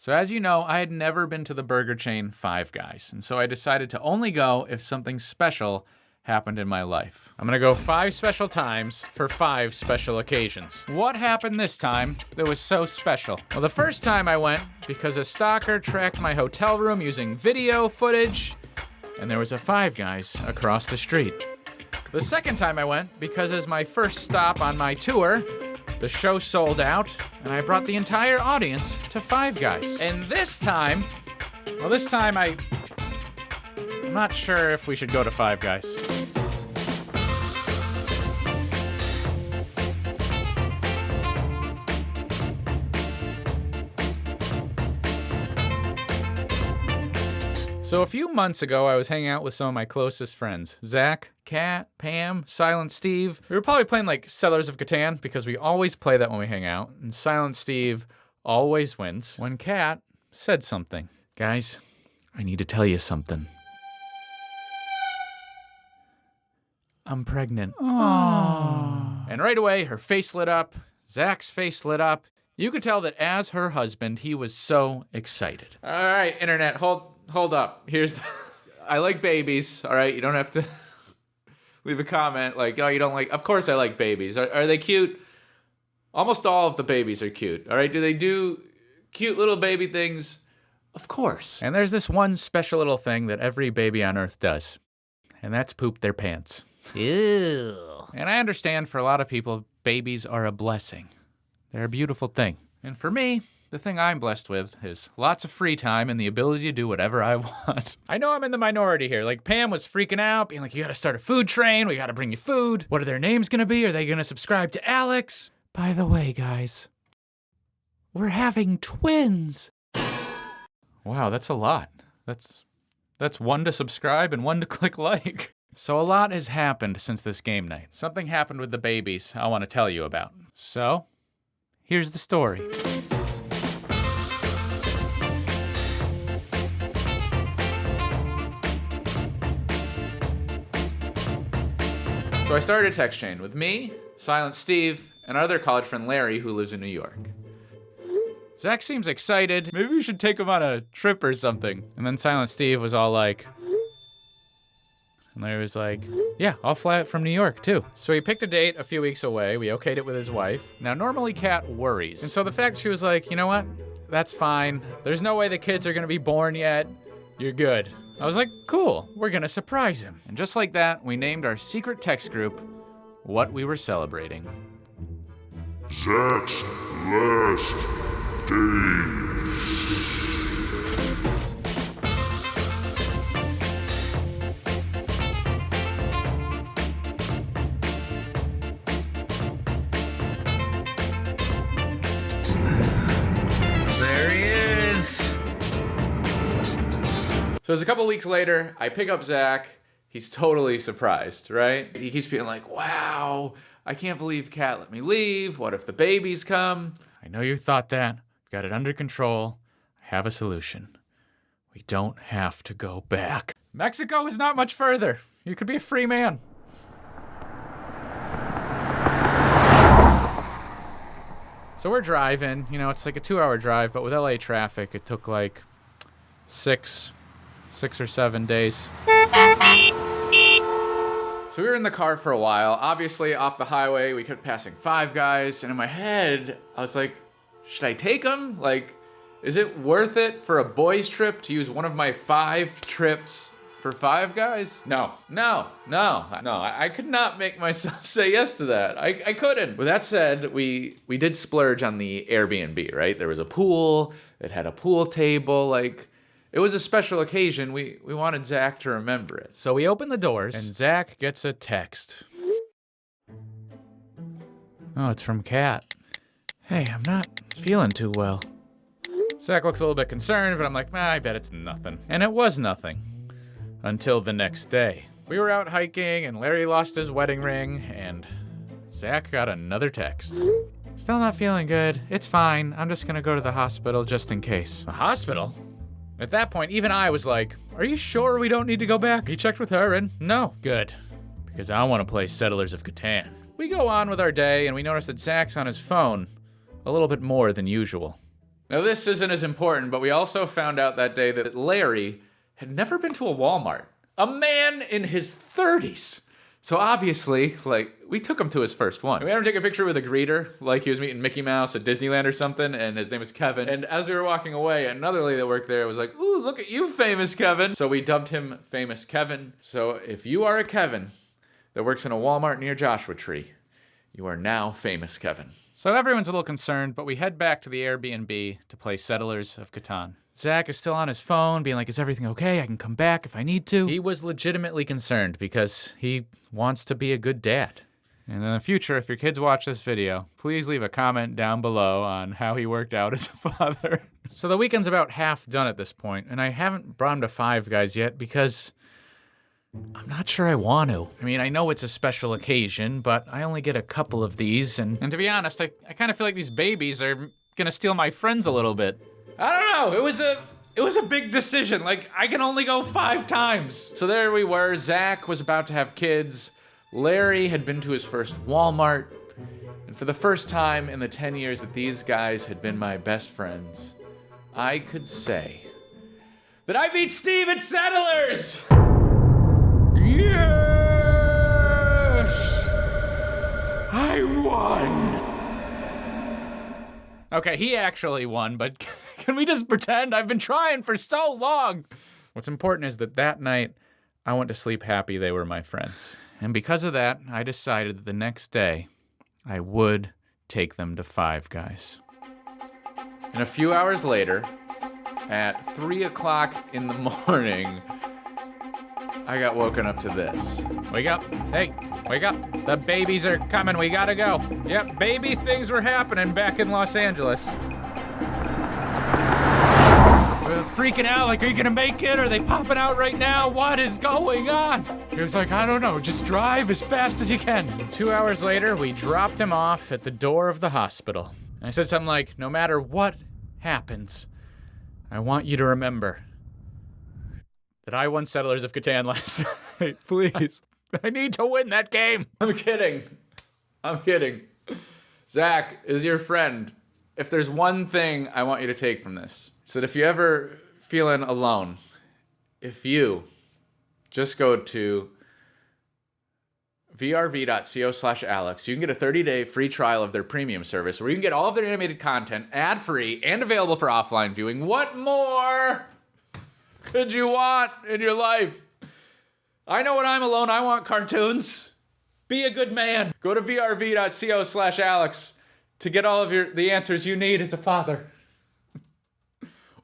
So as you know, I had never been to the burger chain Five Guys, and so I decided to only go if something special happened in my life. I'm gonna go 5 special times for 5 special occasions. What happened this time that was so special? Well, the first time I went because a stalker tracked my hotel room using video footage, and there was a Five Guys across the street. The second time I went because as my first stop on my tour, the show sold out, and I brought the entire audience to Five Guys. And this time I'm not sure if we should go to Five Guys. So a few months ago, I was hanging out with some of my closest friends. Zach, Kat, Pam, Silent Steve. We were probably playing like Settlers of Catan because we always play that when we hang out. And Silent Steve always wins. When Kat said something. Guys, I need to tell you something. I'm pregnant. Aww. And right away, her face lit up. Zach's face lit up. You could tell that as her husband, he was so excited. All right, internet, hold up. I like babies, all right? You don't have to leave a comment like, oh, you don't like, of course I like babies. Are they cute? Almost all of the babies are cute, all right? Do they do cute little baby things? Of course. And there's this one special little thing that every baby on Earth does, and that's poop their pants. Ew. And I understand for a lot of people, babies are a blessing. They're a beautiful thing. And for me, the thing I'm blessed with is lots of free time and the ability to do whatever I want. I know I'm in the minority here. Like, Pam was freaking out, being like, you gotta start a food train, we gotta bring you food. What are their names gonna be? Are they gonna subscribe to Alex? By the way, guys, we're having twins. Wow, that's a lot. That's 1 to subscribe and 1 to click like. So a lot has happened since this game night. Something happened with the babies I want to tell you about. So, here's the story. So I started a text chain with me, Silent Steve, and our other college friend Larry, who lives in New York. Zach seems excited. Maybe we should take him on a trip or something. And then Silent Steve was all like... And Larry was like, yeah, I'll fly out from New York too. So he picked a date a few weeks away. We okayed it with his wife. Now, normally Kat worries. And so the fact she was like, you know what? That's fine. There's no way the kids are gonna be born yet. You're good. I was like, cool, we're gonna surprise him. And just like that, we named our secret text group what we were celebrating. Zach's last days. So it's a couple weeks later, I pick up Zach. He's totally surprised, right? He keeps being like, wow, I can't believe Kat let me leave. What if the babies come? I know you thought that. I've got it under control. I have a solution. We don't have to go back. Mexico is not much further. You could be a free man. So we're driving. You know, it's like a 2-hour drive, but with LA traffic, it took like 6 or 7 days. So we were in the car for a while. Obviously, off the highway, we kept passing Five Guys. And in my head, I was like, should I take them? Like, is it worth it for a boys' trip to use one of my 5 trips for Five Guys? No. I could not make myself say yes to that. I couldn't. With that said, we did splurge on the Airbnb, right? There was a pool. It had a pool table. Like, it was a special occasion. We wanted Zach to remember it. So we opened the doors, and Zach gets a text. Oh, it's from Kat. Hey, I'm not feeling too well. Zach looks a little bit concerned, but I'm like, I bet it's nothing. And it was nothing. Until the next day. We were out hiking, and Larry lost his wedding ring, and Zach got another text. Still not feeling good. It's fine. I'm just gonna go to the hospital just in case. A hospital? At that point, even I was like, are you sure we don't need to go back? He checked with her, and no. Good. Because I want to play Settlers of Catan. We go on with our day, and we notice that Zach's on his phone a little bit more than usual. Now, this isn't as important, but we also found out that day that Larry had never been to a Walmart. A man in his 30s. So obviously, we took him to his first one. We had him take a picture with a greeter, like he was meeting Mickey Mouse at Disneyland or something, and his name was Kevin. And as we were walking away, another lady that worked there was like, "Ooh, look at you, famous Kevin." So we dubbed him Famous Kevin. So if you are a Kevin that works in a Walmart near Joshua Tree, you are now Famous Kevin. So everyone's a little concerned, but we head back to the Airbnb to play Settlers of Catan. Zach is still on his phone, being like, "Is everything okay? I can come back if I need to." He was legitimately concerned because he wants to be a good dad. And in the future, if your kids watch this video, please leave a comment down below on how he worked out as a father. So the weekend's about half done at this point, and I haven't brought him to Five Guys yet because I'm not sure I want to. I mean, I know it's a special occasion, but I only get a couple of these, and to be honest, I kind of feel like these babies are gonna steal my friends a little bit. I don't know, it was a big decision. I can only go 5 times. So there we were, Zach was about to have kids, Larry had been to his first Walmart, and for the first time in the 10 years that these guys had been my best friends, I could say that I beat Steve at Settlers! Yes! I won! Okay, he actually won, but can we just pretend? I've been trying for so long! What's important is that night, I went to sleep happy they were my friends. And because of that, I decided that the next day, I would take them to Five Guys. And a few hours later, at 3 o'clock in the morning, I got woken up to this. Wake up. Hey, wake up. The babies are coming. We gotta go. Yep, baby things were happening back in Los Angeles. We're freaking out, like, are you gonna make it? Are they popping out right now? What is going on? He was like, I don't know, just drive as fast as you can. 2 hours later, we dropped him off at the door of the hospital. And I said something like, no matter what happens, I want you to remember that I won Settlers of Catan last night. Please. I need to win that game. I'm kidding. Zach is your friend. If there's one thing I want you to take from this, it's that if you're ever feeling alone, if you just go to vrv.co/Alex, you can get a 30-day free trial of their premium service where you can get all of their animated content ad-free and available for offline viewing. What more could you want in your life? I know when I'm alone, I want cartoons. Be a good man. Go to vrv.co/Alex to get all of the answers you need as a father.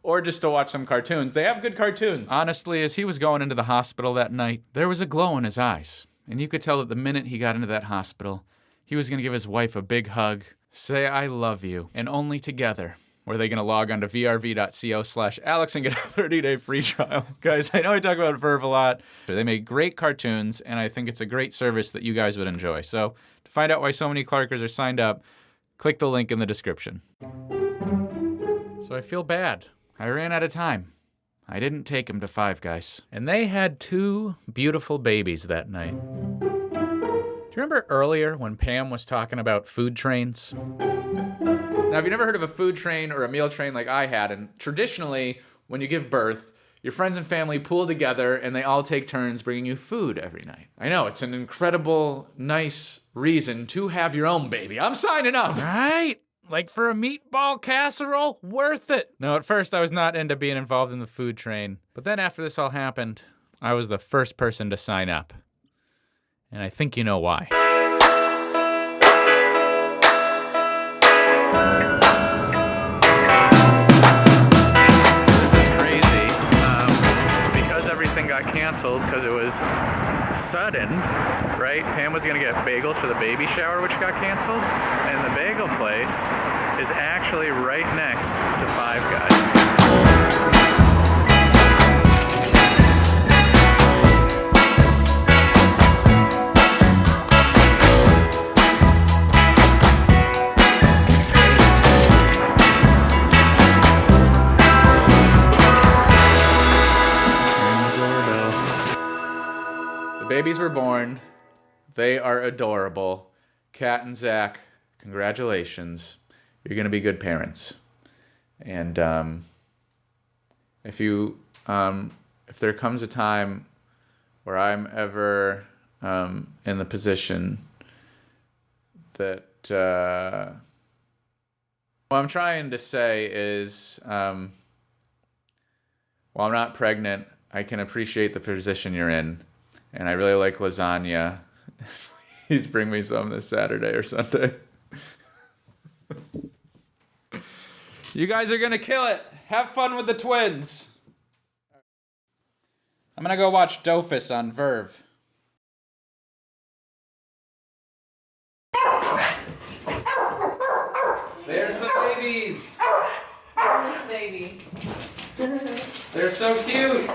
Or just to watch some cartoons. They have good cartoons. Honestly, as he was going into the hospital that night, there was a glow in his eyes. And you could tell that the minute he got into that hospital, he was going to give his wife a big hug, say, I love you. And only together were they going to log on to vrv.co/Alex and get a 30-day free trial. Guys, I know I talk about Verve a lot. They make great cartoons, and I think it's a great service that you guys would enjoy. So to find out why so many Clarkers are signed up, click the link in the description. So I feel bad. I ran out of time. I didn't take him to Five Guys. And they had 2 beautiful babies that night. Do you remember earlier when Pam was talking about food trains? Now, have you never heard of a food train or a meal train like I had? And traditionally, when you give birth, your friends and family pool together and they all take turns bringing you food every night. I know, it's an incredible, nice reason to have your own baby. I'm signing up. Right? Like for a meatball casserole? Worth it. No, at first I was not into being involved in the food train. But then after this all happened, I was the first person to sign up. And I think you know why. This is crazy. Because everything got canceled because it was sudden, right? Pam was gonna get bagels for the baby shower, which got canceled, and the bagel place is actually right next to Five Guys. Babies were born. They are adorable. Kat and Zach, congratulations. You're going to be good parents. And if there comes a time where I'm ever in the position that what I'm trying to say is, while I'm not pregnant, I can appreciate the position you're in, and I really like lasagna. Please bring me some this Saturday or Sunday. You guys are gonna kill it. Have fun with the twins. I'm gonna go watch Dofus on Verve. There's the babies. This baby. They're so cute.